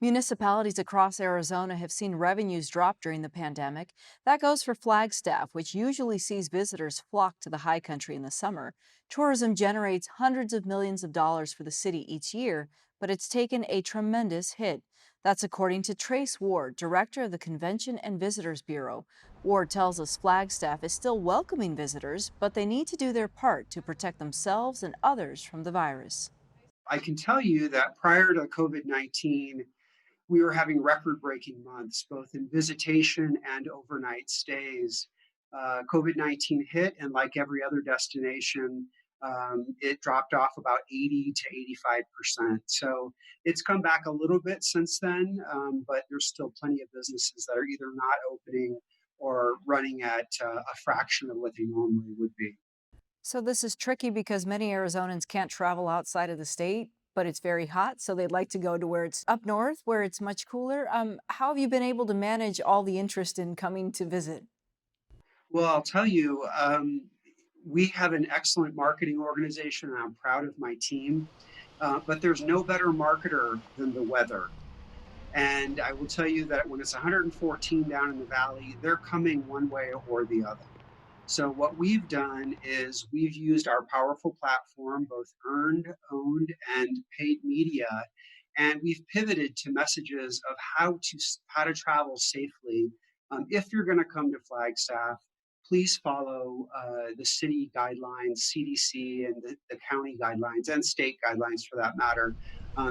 Municipalities across Arizona have seen revenues drop during the pandemic. That goes for Flagstaff, which usually sees visitors flock to the high country in the summer. Tourism generates hundreds of millions of dollars for the city each year, but it's taken a tremendous hit. That's according to Trace Ward, director of the Convention and Visitors Bureau. Ward tells us Flagstaff is still welcoming visitors, but they need to do their part to protect themselves and others from the virus. I can tell you that prior to COVID-19, we were having record-breaking months, both in visitation and overnight stays. COVID-19 hit, and like every other destination, it dropped off about 80 to 85%. So it's come back a little bit since then, but there's still plenty of businesses that are either not opening or running at a fraction of what they normally would be. So this is tricky because many Arizonans can't travel outside of the state, but it's very hot, so they'd like to go to where it's up north, where it's much cooler. How have you been able to manage all the interest in coming to visit? Well, I'll tell you, we have an excellent marketing organization, and I'm proud of my team. But there's no better marketer than the weather. And I will tell you that when it's 114 down in the valley, they're coming one way or the other. So what we've done is we've used our powerful platform, both earned, owned, and paid media, and we've pivoted to messages of how to travel safely. If you're going to come to Flagstaff, please follow the city guidelines, CDC, and the county guidelines, and state guidelines for that matter.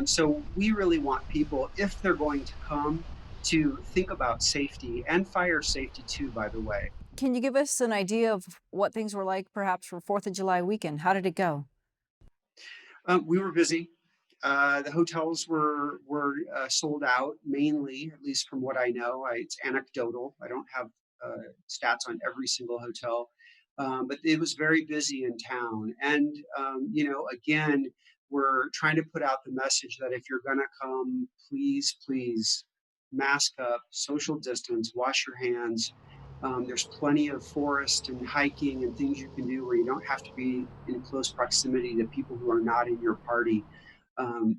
So we really want people, if they're going to come, to think about safety and fire safety too, by the way. Can you give us an idea of what things were like perhaps for 4th of July weekend? How did it go? We were busy. The hotels were sold out mainly, at least from what I know. It's anecdotal. I don't have stats on every single hotel, but it was very busy in town. And again, we're trying to put out the message that if you're going to come, please, please mask up, social distance, wash your hands. There's plenty of forest and hiking and things you can do where you don't have to be in close proximity to people who are not in your party.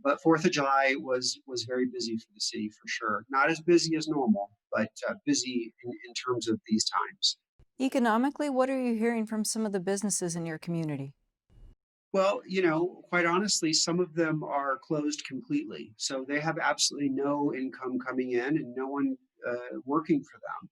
But Fourth of July was very busy for the city for sure. Not as busy as normal, but busy in terms of these times. Economically, what are you hearing from some of the businesses in your community? Well, quite honestly, some of them are closed completely, so they have absolutely no income coming in and no one working for them.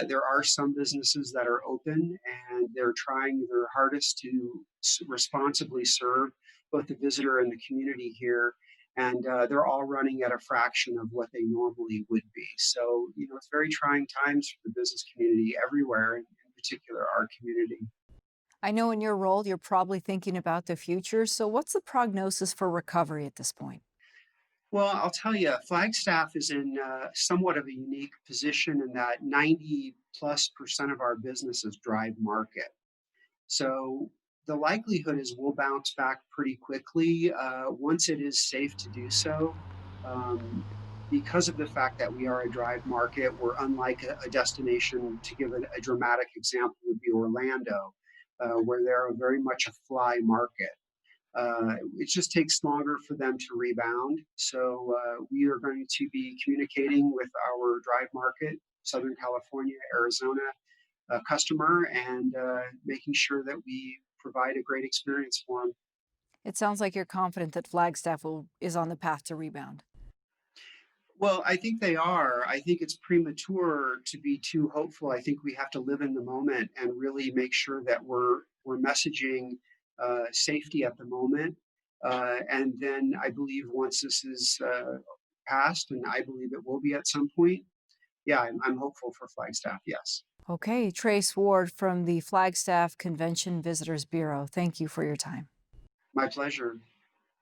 There are some businesses that are open and they're trying their hardest to responsibly serve both the visitor and the community here. And they're all running at a fraction of what they normally would be. So, it's very trying times for the business community everywhere, and in particular, our community. I know in your role, you're probably thinking about the future. So what's the prognosis for recovery at this point? Well, I'll tell you, Flagstaff is in somewhat of a unique position in that 90+% of our business is drive market. So the likelihood is we'll bounce back pretty quickly once it is safe to do so. Um, because of the fact that we are a drive market, we're unlike a destination. To give a dramatic example, would be Orlando, where they're very much a fly market. It just takes longer for them to rebound. So we are going to be communicating with our drive market, Southern California, Arizona customer, and making sure that we provide a great experience for them. It sounds like you're confident that is on the path to rebound. Well, I think they are. I think it's premature to be too hopeful. I think we have to live in the moment and really make sure that we're messaging safety at the moment. And then I believe once this is passed, and I believe it will be at some point, yeah, I'm hopeful for Flagstaff. Yes, Okay, Trace Ward from the Flagstaff Convention Visitors Bureau. Thank you for your time. my pleasure.